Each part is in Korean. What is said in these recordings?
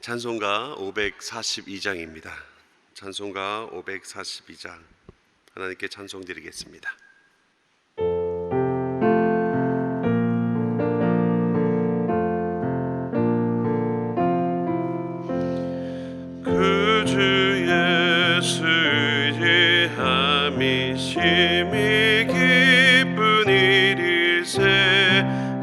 찬송가 542장입니다. 찬송가 542장 하나님께 찬송 드리겠습니다. 그 주 예수 의지함이 심히 기쁜 일일세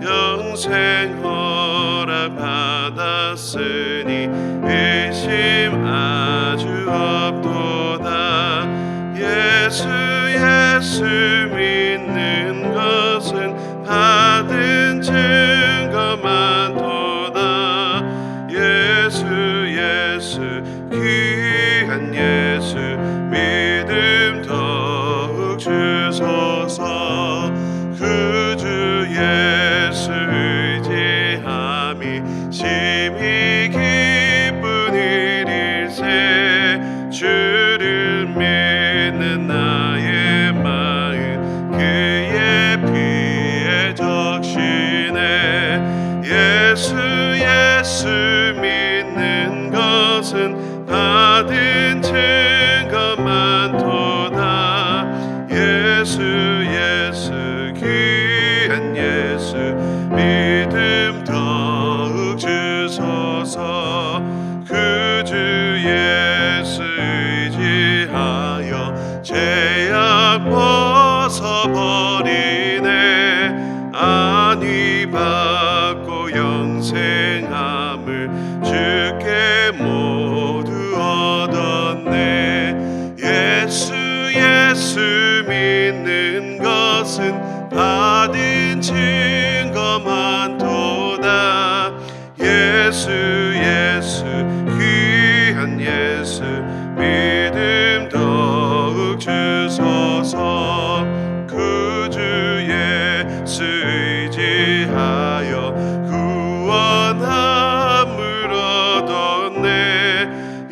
영생 허락 받았으니 의심 아주 없도다. 예수 믿는 것은 받은 증거 많도다. 예수 귀한 예수 믿음 더욱 주소서. 그 주 예수 의지함이 심히 기쁜 일일세 주를 믿는 나의 마음 그의 피에 적시네. 예수 믿는 것은 받은 증거 많도다. 예수 귀한 예수 믿음 더욱 주소서. 그 주 예수 의지하여 죄악 벗어버리네. 안위 받고 영생함을 주께 모두 얻었네. 예수 믿는 것은 받은 증거 많도다. 예수 귀한 예수 믿음 더욱 주소서. 그 주 예수 의지하여 구원함을 얻었네.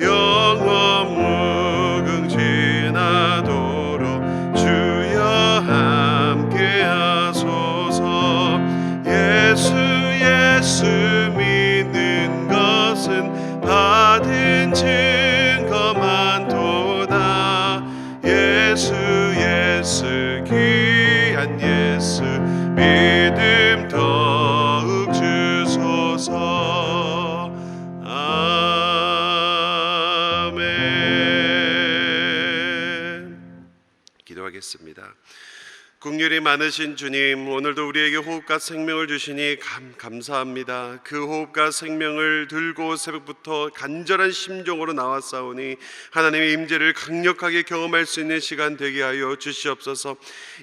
영원 무궁지나도록 주여 함께 하소서. 예수 믿는 것은 받은 증거 많도다. 예수 귀한 예수 믿음 더욱 주소서. 아멘. 기도하겠습니다. 긍휼이 많으신 주님, 오늘도 우리에게 호흡과 생명을 주시니 감사합니다. 그 호흡과 생명을 들고 새벽부터 간절한 심정으로 나왔사오니 하나님의 임재를 강력하게 경험할 수 있는 시간 되게 하여 주시옵소서.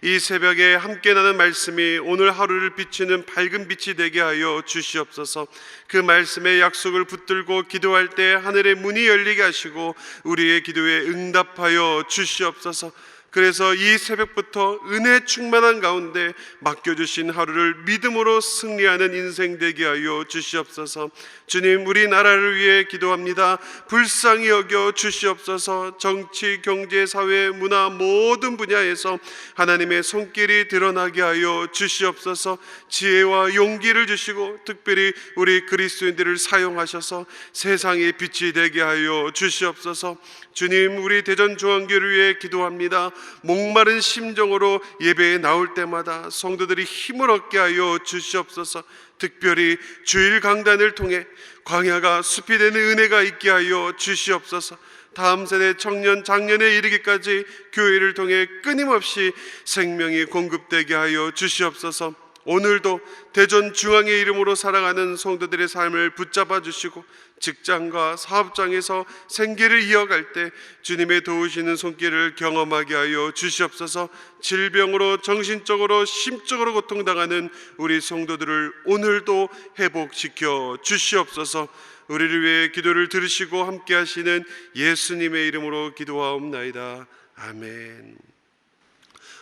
이 새벽에 함께 나는 말씀이 오늘 하루를 비추는 밝은 빛이 되게 하여 주시옵소서. 그 말씀의 약속을 붙들고 기도할 때 하늘의 문이 열리게 하시고 우리의 기도에 응답하여 주시옵소서. 그래서 이 새벽부터 은혜 충만한 가운데 맡겨주신 하루를 믿음으로 승리하는 인생 되게 하여 주시옵소서. 주님, 우리나라를 위해 기도합니다. 불쌍히 여겨 주시옵소서. 정치, 경제, 사회, 문화 모든 분야에서 하나님의 손길이 드러나게 하여 주시옵소서. 지혜와 용기를 주시고 특별히 우리 그리스도인들을 사용하셔서 세상의 빛이 되게 하여 주시옵소서. 주님, 우리 대전중앙교회를 위해 기도합니다. 목마른 심정으로 예배에 나올 때마다 성도들이 힘을 얻게 하여 주시옵소서. 특별히 주일 강단을 통해 광야가 숲이 되는 은혜가 있게 하여 주시옵소서. 다음 세대 청년 장년에 이르기까지 교회를 통해 끊임없이 생명이 공급되게 하여 주시옵소서. 오늘도 대전 중앙의 이름으로 살아가는 성도들의 삶을 붙잡아 주시고 직장과 사업장에서 생계를 이어갈 때 주님의 도우시는 손길을 경험하게 하여 주시옵소서. 질병으로 정신적으로 심적으로 고통당하는 우리 성도들을 오늘도 회복시켜 주시옵소서. 우리를 위해 기도를 들으시고 함께 하시는 예수님의 이름으로 기도하옵나이다. 아멘.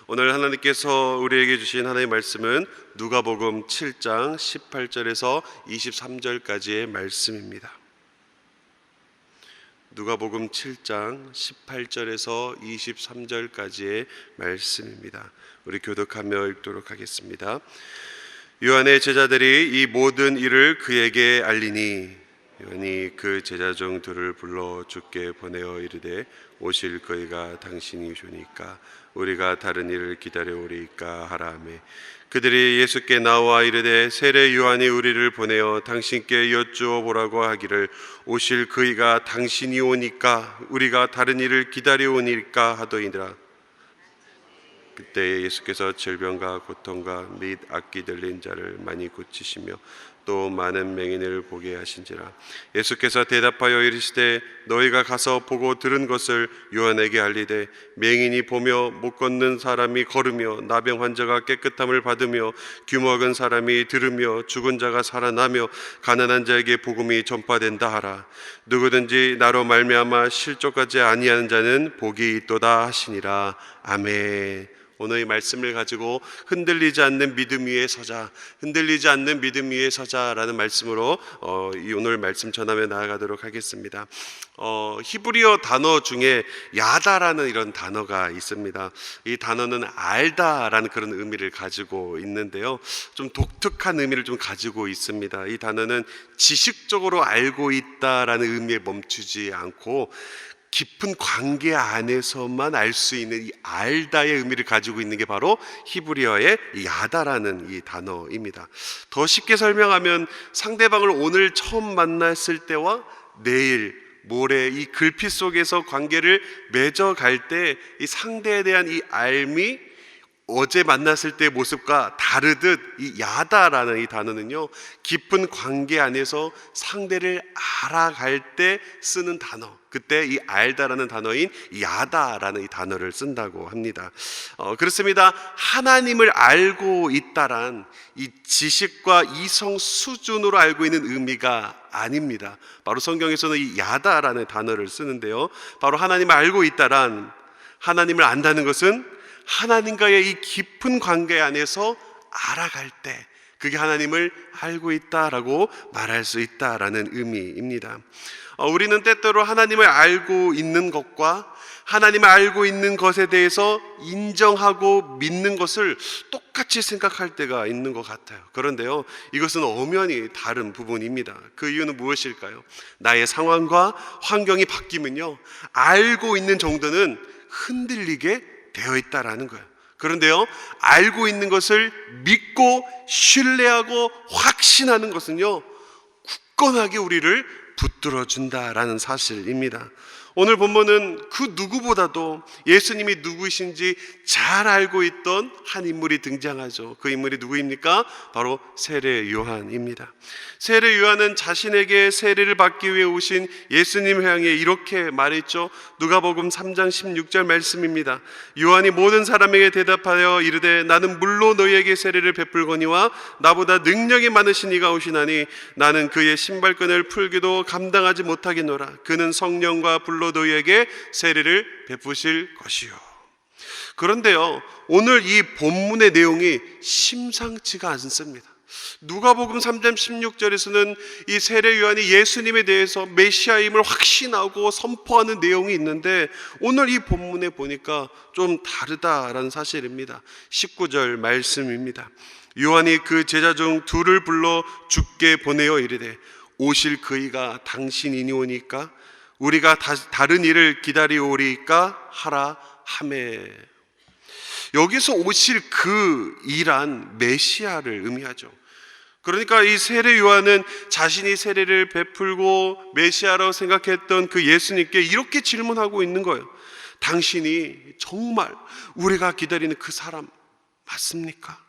오늘 하나님께서 우리에게 주신 하나님의 말씀은 누가복음 7장 18절에서 23절까지의 말씀입니다. 누가복음 7장 18절에서 23절까지의 말씀입니다. 우리 교독하며 읽도록 하겠습니다. 요한의 제자들이 이 모든 일을 그에게 알리니 요한이 그 제자 중 둘을 불러 주께 보내어 이르되 오실 그이가 당신이 주니까 우리가 다른 일을 기다려오리이까 하라매 그들이 예수께 나와 이르되 세례 요한이 우리를 보내어 당신께 여쭈어 보라고 하기를 오실 그이가 당신이 오니까 우리가 다른 일을 기다려오니까 하더이니라. 그때 예수께서 질병과 고통과 및 악기 들린 자를 많이 고치시며 또 많은 맹인을 보게 하신지라. 예수께서 대답하여 이르시되 너희가 가서 보고 들은 것을 요한에게 알리되 맹인이 보며 못 걷는 사람이 걸으며 나병 환자가 깨끗함을 받으며 귀 먹은 사람이 들으며 죽은 자가 살아나며 가난한 자에게 복음이 전파된다 하라. 누구든지 나로 말미암아 실족하지 아니하는 자는 복이 있도다 하시니라. 아멘. 오늘 이 말씀을 가지고 흔들리지 않는 믿음 위에 서자, 흔들리지 않는 믿음 위에 서자라는 말씀으로 오늘 말씀 전하며 나아가도록 하겠습니다. 히브리어 단어 중에 야다라는 이런 단어가 있습니다. 이 단어는 알다라는 그런 의미를 가지고 있는데요, 좀 독특한 의미를 좀 가지고 있습니다. 이 단어는 지식적으로 알고 있다라는 의미에 멈추지 않고 깊은 관계 안에서만 알 수 있는 이 알다의 의미를 가지고 있는 게 바로 히브리어의 야다라는 이 단어입니다. 더 쉽게 설명하면 상대방을 오늘 처음 만났을 때와 내일, 모레 이 글피 속에서 관계를 맺어갈 때 이 상대에 대한 이 알미, 어제 만났을 때의 모습과 다르듯 이 야다라는 이 단어는요, 깊은 관계 안에서 상대를 알아갈 때 쓰는 단어, 그때 이 알다라는 단어인 야다라는 이 단어를 쓴다고 합니다. 그렇습니다. 하나님을 알고 있다란 이 지식과 이성 수준으로 알고 있는 의미가 아닙니다. 바로 성경에서는 이 야다라는 단어를 쓰는데요, 바로 하나님을 알고 있다란, 하나님을 안다는 것은 하나님과의 이 깊은 관계 안에서 알아갈 때 그게 하나님을 알고 있다라고 말할 수 있다라는 의미입니다. 우리는 때때로 하나님을 알고 있는 것과 하나님을 알고 있는 것에 대해서 인정하고 믿는 것을 똑같이 생각할 때가 있는 것 같아요. 그런데요, 이것은 엄연히 다른 부분입니다. 그 이유는 무엇일까요? 나의 상황과 환경이 바뀌면요, 알고 있는 정도는 흔들리게 되어 있다라는 거예요. 그런데요, 알고 있는 것을 믿고 신뢰하고 확신하는 것은요, 굳건하게 우리를 붙들어 준다라는 사실입니다. 오늘 본문은 그 누구보다도 예수님이 누구이신지 잘 알고 있던 한 인물이 등장하죠. 그 인물이 누구입니까? 바로 세례 요한입니다. 세례 요한은 자신에게 세례를 받기 위해 오신 예수님을 향해 이렇게 말했죠. 누가복음 3장 16절 말씀입니다. 요한이 모든 사람에게 대답하여 이르되 나는 물로 너희에게 세례를 베풀거니와 나보다 능력이 많으신 이가 오시나니 나는 그의 신발끈을 풀기도 감당하지 못하겠노라. 그는 성령과 불로 너희에게 세례를 베푸실 것이요. 그런데요, 오늘 이 본문의 내용이 심상치가 않습니다. 누가복음 3장 16절에서는 이 세례 요한이 예수님에 대해서 메시아임을 확신하고 선포하는 내용이 있는데, 오늘 이 본문에 보니까 좀 다르다라는 사실입니다. 19절 말씀입니다. 요한이 그 제자 중 둘을 불러 주께 보내어 이르되 오실 그이가 당신이니오니까 우리가 다른 일을 기다리오리까 하라 하매. 여기서 오실 그 이란 메시아를 의미하죠. 그러니까 이 세례 요한은 자신이 세례를 베풀고 메시아라고 생각했던 그 예수님께 이렇게 질문하고 있는 거예요. 당신이 정말 우리가 기다리는 그 사람 맞습니까?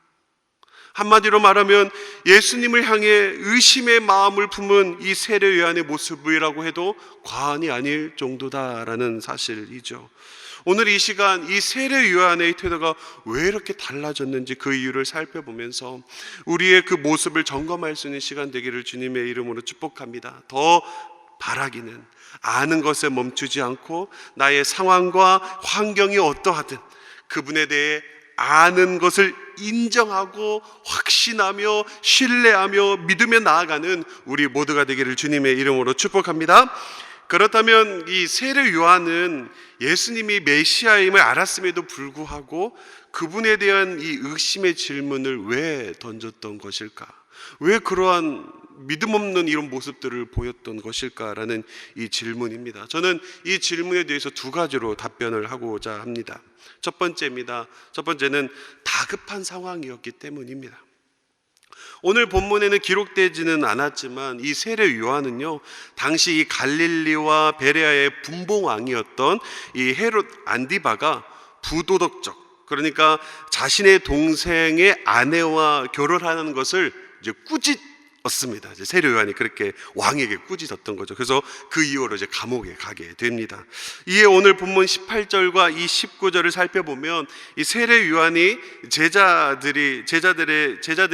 한마디로 말하면 예수님을 향해 의심의 마음을 품은 이 세례 요한의 모습이라고 해도 과언이 아닐 정도다라는 사실이죠. 오늘 이 시간 이 세례 요한의 태도가 왜 이렇게 달라졌는지 그 이유를 살펴보면서 우리의 그 모습을 점검할 수 있는 시간 되기를 주님의 이름으로 축복합니다. 더 바라기는 아는 것에 멈추지 않고 나의 상황과 환경이 어떠하든 그분에 대해 아는 것을 인정하고 확신하며 신뢰하며 믿으며 나아가는 우리 모두가 되기를 주님의 이름으로 축복합니다. 그렇다면 이 세례 요한은 예수님이 메시아임을 알았음에도 불구하고 그분에 대한 이 의심의 질문을 왜 던졌던 것일까? 왜 그러한 믿음 없는 이런 모습들을 보였던 것일까라는 이 질문입니다. 저는 이 질문에 대해서 두 가지로 답변을 하고자 합니다. 첫 번째는 다급한 상황이었기 때문입니다. 오늘 본문에는 기록되지는 않았지만 이 세례 요한은요, 당시 이 갈릴리와 베레아의 분봉왕이었던 이 헤롯 안디바가 부도덕적, 그러니까 자신의 동생의 아내와 결혼하는 것을 이제 꾸짖었습니다. 이제 세례 요한이 그렇게 왕에게 꾸짖었던 거죠. 그래서 그 이후로 이제 감옥에 가게 됩니다. 이에 오늘 본문 18절과 이 19절을 살펴보면 이 세례 요한이 제자들이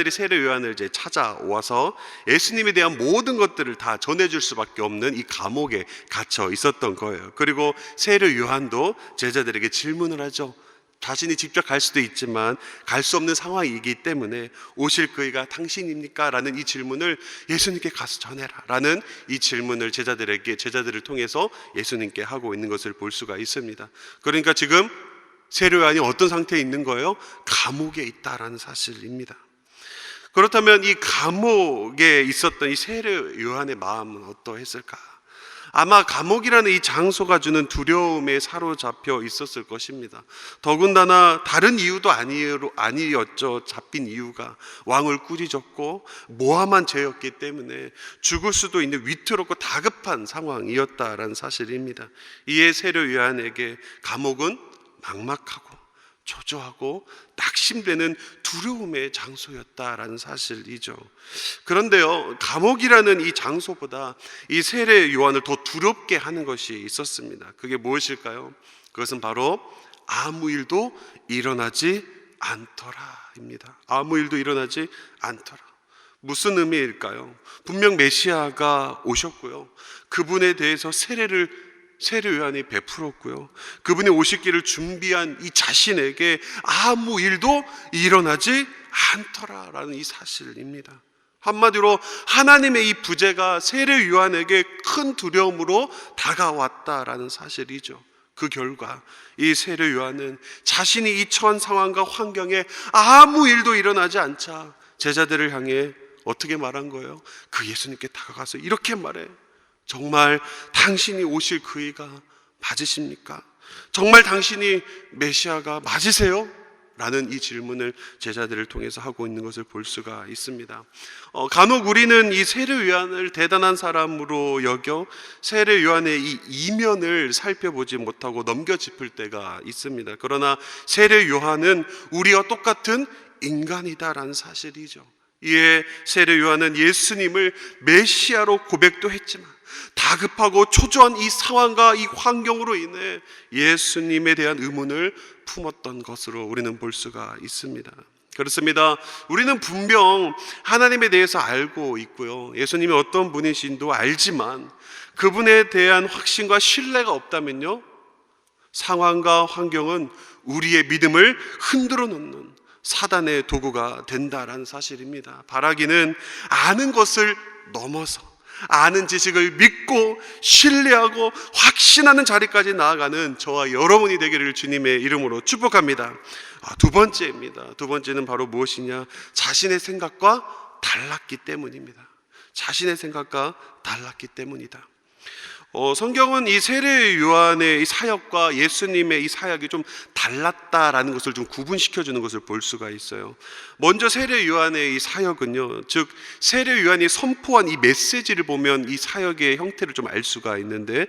세례 요한을 이제 찾아와서 예수님에 대한 모든 것들을 다 전해줄 수밖에 없는 이 감옥에 갇혀 있었던 거예요. 그리고 세례 요한도 제자들에게 질문을 하죠. 자신이 직접 갈 수도 있지만 갈 수 없는 상황이기 때문에 오실 그이가 당신입니까? 라는 이 질문을 예수님께 가서 전해라 라는 이 질문을 제자들을 통해서 예수님께 하고 있는 것을 볼 수가 있습니다. 그러니까 지금 세례 요한이 어떤 상태에 있는 거예요? 감옥에 있다라는 사실입니다. 그렇다면 이 감옥에 있었던 이 세례 요한의 마음은 어떠했을까? 아마 감옥이라는 이 장소가 주는 두려움에 사로잡혀 있었을 것입니다. 더군다나 다른 이유도 아니었죠. 잡힌 이유가 왕을 꾸짖었고 모함한 죄였기 때문에 죽을 수도 있는 위태롭고 다급한 상황이었다라는 사실입니다. 이에 세례 요한에게 감옥은 막막하고 초조하고 낙심되는 두려움의 장소였다라는 사실이죠. 그런데요, 감옥이라는 이 장소보다 이 세례 요한을 더 두렵게 하는 것이 있었습니다. 그게 무엇일까요? 그것은 바로 아무 일도 일어나지 않더라입니다. 아무 일도 일어나지 않더라. 무슨 의미일까요? 분명 메시아가 오셨고요, 그분에 대해서 세례 요한이 베풀었고요, 그분이 오실 길을 준비한 이 자신에게 아무 일도 일어나지 않더라라는 이 사실입니다. 한마디로 하나님의 이 부재가 세례 요한에게 큰 두려움으로 다가왔다라는 사실이죠. 그 결과 이 세례 요한은 자신이 이 처한 상황과 환경에 아무 일도 일어나지 않자 제자들을 향해 어떻게 말한 거예요? 그 예수님께 다가가서 이렇게 말해. 정말 당신이 오실 그이가 맞으십니까? 정말 당신이 메시아가 맞으세요? 라는 이 질문을 제자들을 통해서 하고 있는 것을 볼 수가 있습니다. 간혹 우리는 이 세례 요한을 대단한 사람으로 여겨 세례 요한의 이 이면을 살펴보지 못하고 넘겨짚을 때가 있습니다. 그러나 세례 요한은 우리와 똑같은 인간이다라는 사실이죠. 이에 세례 요한은 예수님을 메시아로 고백도 했지만 다급하고 초조한 이 상황과 이 환경으로 인해 예수님에 대한 의문을 품었던 것으로 우리는 볼 수가 있습니다. 그렇습니다. 우리는 분명 하나님에 대해서 알고 있고요, 예수님이 어떤 분이신도 알지만 그분에 대한 확신과 신뢰가 없다면요, 상황과 환경은 우리의 믿음을 흔들어 놓는 사단의 도구가 된다라는 사실입니다. 바라기는 아는 것을 넘어서 아는 지식을 믿고 신뢰하고 확신하는 자리까지 나아가는 저와 여러분이 되기를 주님의 이름으로 축복합니다. 두 번째는 바로 무엇이냐? 자신의 생각과 달랐기 때문입니다. 자신의 생각과 달랐기 때문이다. 성경은 이 세례 요한의 이 사역과 예수님의 이 사역이 좀 달랐다라는 것을 좀 구분시켜주는 것을 볼 수가 있어요. 먼저 세례 요한의 이 사역은요, 즉 세례 요한이 선포한 이 메시지를 보면 이 사역의 형태를 좀 알 수가 있는데,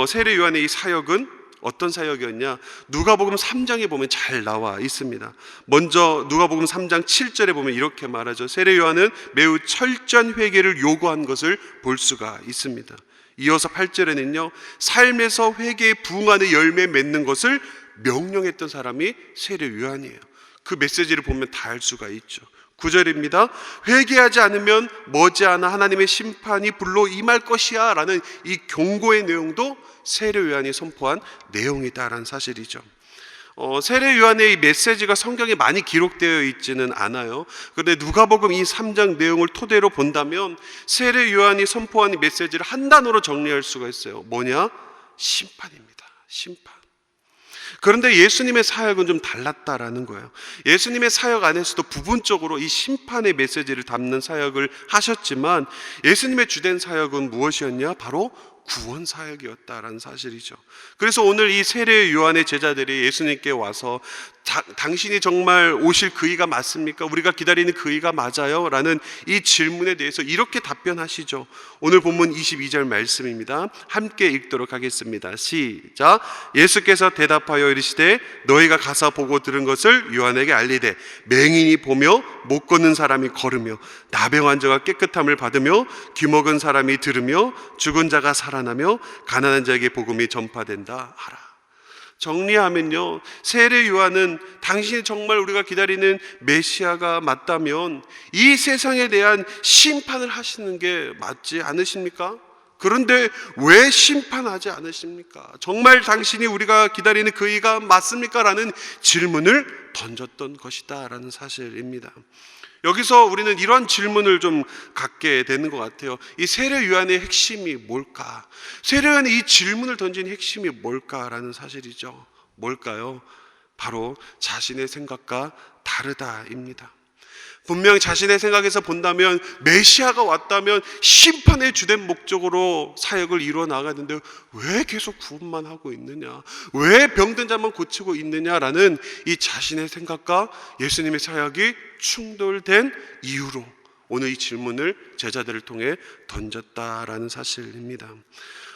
세례 요한의 이 사역은 어떤 사역이었냐? 누가복음 3장에 보면 잘 나와 있습니다. 먼저 누가복음 3장 7절에 보면 이렇게 말하죠. 세례 요한은 매우 철저한 회개를 요구한 것을 볼 수가 있습니다. 이어서 8절에는요, 삶에서 회개에 부응하는 열매 맺는 것을 명령했던 사람이 세례 요한이에요. 그 메시지를 보면 다 알 수가 있죠. 9절입니다. 회개하지 않으면 머지않아 하나님의 심판이 불로 임할 것이야 라는 이 경고의 내용도 세례 요한이 선포한 내용이다라는 사실이죠. 세례 요한의 이 메시지가 성경에 많이 기록되어 있지는 않아요. 그런데 누가복음 이 3장 내용을 토대로 본다면 세례 요한이 선포한 이 메시지를 한 단어로 정리할 수가 있어요. 뭐냐? 심판입니다. 심판. 그런데 예수님의 사역은 좀 달랐다라는 거예요. 예수님의 사역 안에서도 부분적으로 이 심판의 메시지를 담는 사역을 하셨지만 예수님의 주된 사역은 무엇이었냐? 바로 구원 사역이었다라는 사실이죠. 그래서 오늘 이 세례 요한의 제자들이 예수님께 와서 당신이 정말 오실 그이가 맞습니까? 우리가 기다리는 그이가 맞아요? 라는 이 질문에 대해서 이렇게 답변하시죠. 오늘 본문 22절 말씀입니다. 함께 읽도록 하겠습니다. 시작. 예수께서 대답하여 이르시되 너희가 가서 보고 들은 것을 요한에게 알리되 맹인이 보며 못 걷는 사람이 걸으며 나병 환자가 깨끗함을 받으며 귀먹은 사람이 들으며 죽은 자가 살아나며 가난한 자에게 복음이 전파된다 하라. 정리하면요, 세례 요한은 당신이 정말 우리가 기다리는 메시아가 맞다면 이 세상에 대한 심판을 하시는 게 맞지 않으십니까? 그런데 왜 심판하지 않으십니까? 정말 당신이 우리가 기다리는 그이가 맞습니까? 라는 질문을 던졌던 것이다 라는 사실입니다. 여기서 우리는 이런 질문을 좀 갖게 되는 것 같아요. 이 세례 요한의 핵심이 뭘까? 세례 요한이 이 질문을 던진 핵심이 뭘까라는 사실이죠. 뭘까요? 바로 자신의 생각과 다르다입니다. 분명 자신의 생각에서 본다면 메시아가 왔다면 심판의 주된 목적으로 사역을 이루어 나가는데 왜 계속 구원만 하고 있느냐, 왜 병든 자만 고치고 있느냐라는 이 자신의 생각과 예수님의 사역이 충돌된 이유로 오늘 이 질문을 제자들을 통해 던졌다라는 사실입니다.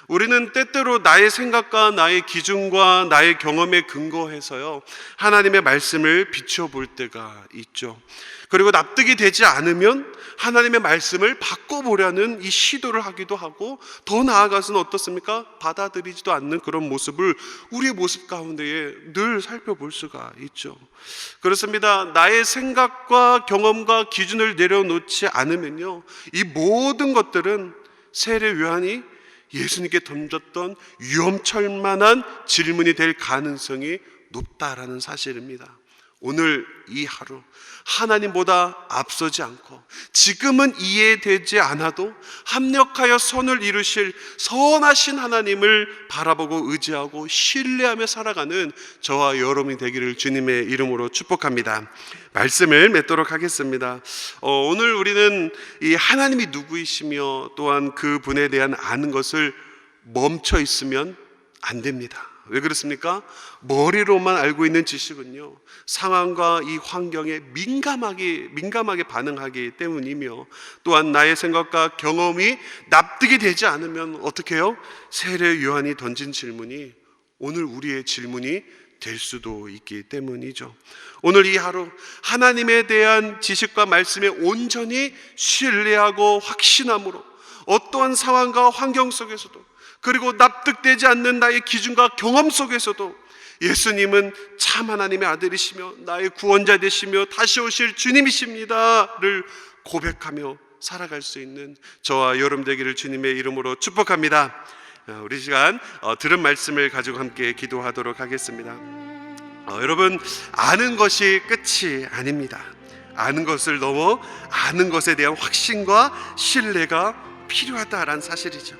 우리는 때때로 나의 생각과 나의 기준과 나의 경험에 근거해서요, 하나님의 말씀을 비춰볼 때가 있죠. 그리고 납득이 되지 않으면 하나님의 말씀을 바꿔보려는 이 시도를 하기도 하고, 더 나아가서는 어떻습니까? 받아들이지도 않는 그런 모습을 우리의 모습 가운데에 늘 살펴볼 수가 있죠. 그렇습니다. 나의 생각과 경험과 기준을 내려놓지 않으면요, 이 모든 것들은 세례 요한이 예수님께 던졌던 위험철만한 질문이 될 가능성이 높다라는 사실입니다. 오늘 이 하루 하나님보다 앞서지 않고 지금은 이해되지 않아도 합력하여 선을 이루실 선하신 하나님을 바라보고 의지하고 신뢰하며 살아가는 저와 여러분이 되기를 주님의 이름으로 축복합니다. 말씀을 맺도록 하겠습니다. 오늘 우리는 이 하나님이 누구이시며 또한 그분에 대한 아는 것을 멈춰 있으면 안 됩니다. 왜 그렇습니까? 머리로만 알고 있는 지식은요, 상황과 이 환경에 민감하게 반응하기 때문이며, 또한 나의 생각과 경험이 납득이 되지 않으면 어떻게 해요? 세례 요한이 던진 질문이 오늘 우리의 질문이 될 수도 있기 때문이죠. 오늘 이 하루 하나님에 대한 지식과 말씀에 온전히 신뢰하고 확신함으로 어떠한 상황과 환경 속에서도, 그리고 납득되지 않는 나의 기준과 경험 속에서도 예수님은 참 하나님의 아들이시며 나의 구원자 되시며 다시 오실 주님이십니다를 고백하며 살아갈 수 있는 저와 여러분 되기를 주님의 이름으로 축복합니다. 우리 시간 들은 말씀을 가지고 함께 기도하도록 하겠습니다. 여러분, 아는 것이 끝이 아닙니다. 아는 것을 넘어 아는 것에 대한 확신과 신뢰가 필요하다라는 사실이죠.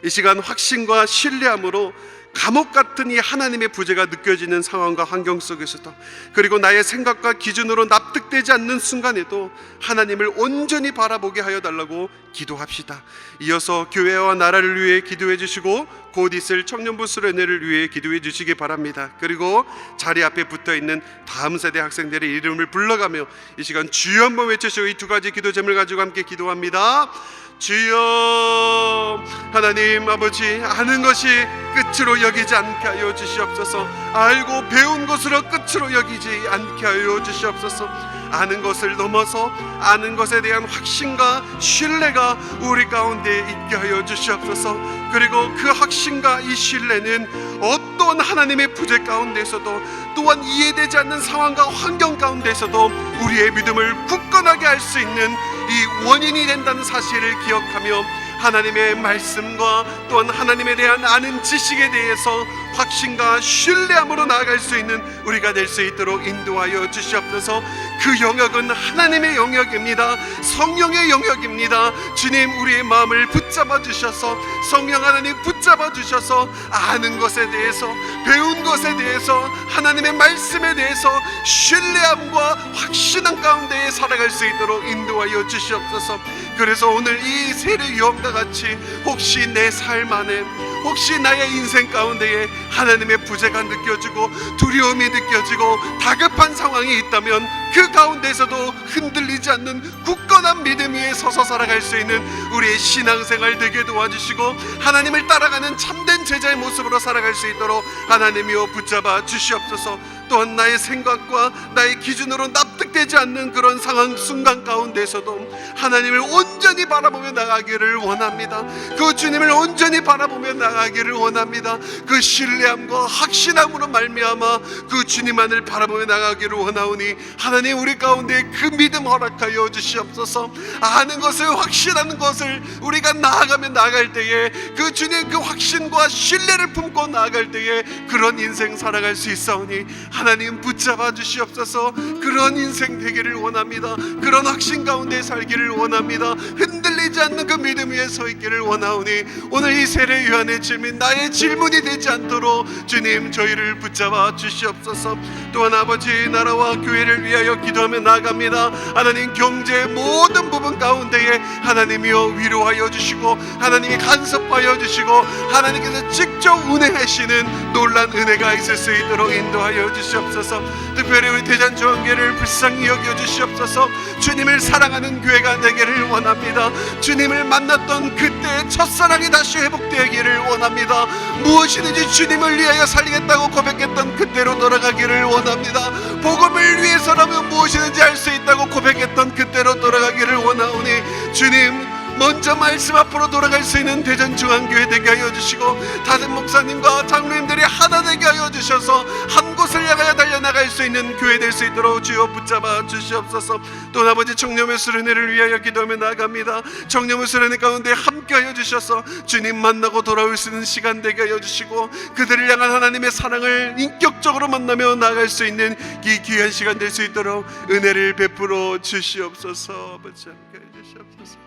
이 시간 확신과 신뢰함으로 감옥 같은 이 하나님의 부재가 느껴지는 상황과 환경 속에서도, 그리고 나의 생각과 기준으로 납득되지 않는 순간에도 하나님을 온전히 바라보게 하여 달라고 기도합시다. 이어서 교회와 나라를 위해 기도해 주시고 곧 있을 청년부 수련회를 위해 기도해 주시기 바랍니다. 그리고 자리 앞에 붙어있는 다음 세대 학생들의 이름을 불러가며 이 시간 주여 한번 외치시고 이 두 가지 기도 제목을 가지고 함께 기도합니다. 주여, 하나님 아버지, 아는 것이 끝으로 여기지 않게 하여 주시옵소서. 알고 배운 것으로 끝으로 여기지 않게 하여 주시옵소서. 아는 것을 넘어서 아는 것에 대한 확신과 신뢰가 우리 가운데 있게 하여 주시옵소서. 그리고 그 확신과 이 신뢰는 어떤 하나님의 부재 가운데서도, 또한 이해되지 않는 상황과 환경 가운데서도 우리의 믿음을 굳건하게 할 수 있는 이 원인이 된다는 사실을 기억하며 하나님의 말씀과 또한 하나님에 대한 아는 지식에 대해서 확신과 신뢰함으로 나아갈 수 있는 우리가 될 수 있도록 인도하여 주시옵소서. 그 영역은 하나님의 영역입니다. 성령의 영역입니다. 주님, 우리의 마음을 붙잡아 주셔서, 성령 하나님 붙잡아 주셔서 아는 것에 대해서, 배운 것에 대해서, 하나님의 말씀에 대해서 신뢰함과 확신함 가운데에 살아갈 수 있도록 인도하여 주시옵소서. 그래서 오늘 이 세례 요한과 같이 혹시 내 삶 안에, 혹시 나의 인생 가운데에 하나님의 부재가 느껴지고 두려움이 느껴지고 다급한 상황이 있다면 그 가운데서도 흔들리지 않는 굳건한 믿음 위에 서서 살아갈 수 있는 우리의 신앙생활 되게 도와주시고, 하나님을 따라가는 참된 제자의 모습으로 살아갈 수 있도록 하나님이여 붙잡아 주시옵소서. 또한 나의 생각과 나의 기준으로 납득되지 않는 그런 상황 순간 가운데서도 하나님을 온전히 바라보며 나가기를 원합니다. 그 주님을 온전히 바라보며 나가기를 원합니다. 그 신뢰함과 확신함으로 말미암아 그 주님만을 바라보며 나가기를 원하오니 하나님, 우리 가운데 그 믿음 허락하여 주시옵소서. 아는 것을, 확신하는 것을 우리가 나아가며 나아갈 때에 그 주님 그 확신과 신뢰를 품고 나아갈 때에 그런 인생 살아갈 수 있사오니 하나님 붙잡아 주시옵소서. 그런 인생 되기를 원합니다. 그런 확신 가운데 살기를 원합니다. 흔들리지 않는 그 믿음 위에 서 있기를 원하오니 오늘 이 세례 요한의 질문, 나의 질문이 되지 않도록 주님 저희를 붙잡아 주시옵소서. 또한 아버지, 나라와 교회를 위하여 기도하며 나아갑니다. 하나님, 경제의 모든 부분 가운데에 하나님이여 위로하여 주시고, 하나님이 간섭하여 주시고, 하나님께서 직접 운행하시는 놀란 은혜가 있을 수 있도록 인도하여 주시옵소서. 특별히 우리 대전중앙교회를 불쌍히 여겨 주시옵소서. 주님을 사랑하는 교회가 되기를 원합니다. 주님을 만났던 그때의 첫사랑이 다시 회복되기를 원합니다. 무엇이든지 주님을 위하여 살리겠다고 고백했던 그때로 돌아가기를 원합니다. 복음을 위해서라면 무엇이든지 할 수 있다고 고백했던 그때로 돌아가기를 원하오니 주님, 먼저 말씀 앞으로 돌아갈 수 있는 대전중앙교회 되게 하여 주시고, 다른 목사님과 장로님들이 하나 되게 하여 주셔서 한 곳을 향하여 달려나갈 수 있는 교회 될 수 있도록 주여 붙잡아 주시옵소서. 또 아버지, 청년의 수련회를 위하여 기도하며 나아갑니다. 청년의 수련회 가운데 함께 하여 주셔서 주님 만나고 돌아올 수 있는 시간 되게 하여 주시고, 그들을 향한 하나님의 사랑을 인격적으로 만나며 나아갈 수 있는 이 귀한 시간 될 수 있도록 은혜를 베풀어 주시옵소서. 아버지, 함께 해 주시옵소서.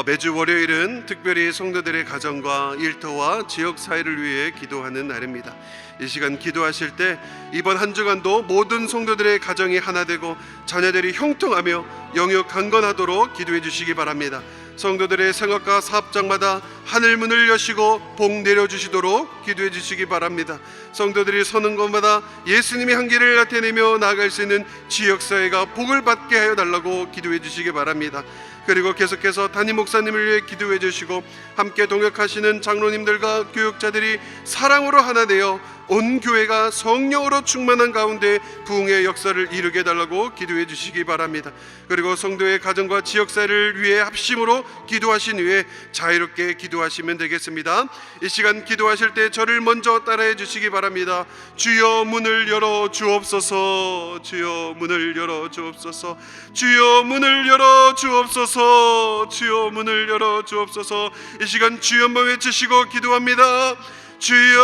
매주 월요일은 특별히 성도들의 가정과 일터와 지역 사회를 위해 기도하는 날입니다. 이 시간 기도하실 때 이번 한 주간도 모든 성도들의 가정이 하나 되고 자녀들이 형통하며 영역 강건하도록 기도해 주시기 바랍니다. 성도들의 생각과 사업장마다 하늘 문을 여시고 복 내려주시도록 기도해 주시기 바랍니다. 성도들이 서는 곳마다 예수님의 향기를 나타내며 나아갈 수 있는 지역사회가 복을 받게 하여 달라고 기도해 주시기 바랍니다. 그리고 계속해서 담임 목사님을 위해 기도해 주시고, 함께 동역하시는 장로님들과 교육자들이 사랑으로 하나 되어 온 교회가 성령으로 충만한 가운데 부흥의 역사를 이루게 해달라고 기도해 주시기 바랍니다. 그리고 성도의 가정과 지역사회를 위해 합심으로 기도하신 후에 자유롭게 기도하시면 되겠습니다. 이 시간 기도하실 때 저를 먼저 따라해 주시기 바랍니다. 주여 문을 열어 주옵소서. 주여 문을 열어 주옵소서. 주여 문을 열어 주옵소서. 주여 문을 열어 주옵소서. 이 시간 주여만 외치시고 기도합니다. 주여.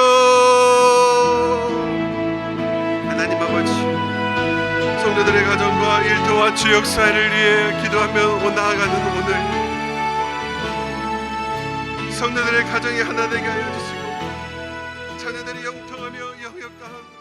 하나님 아버지, 성도들의 가정과 일터와 지역사회를 위해 기도하며 나아가는 오늘, 성도들의 가정이 하나 되게 하여 주시고 자녀들이 영통하며 영역 가운데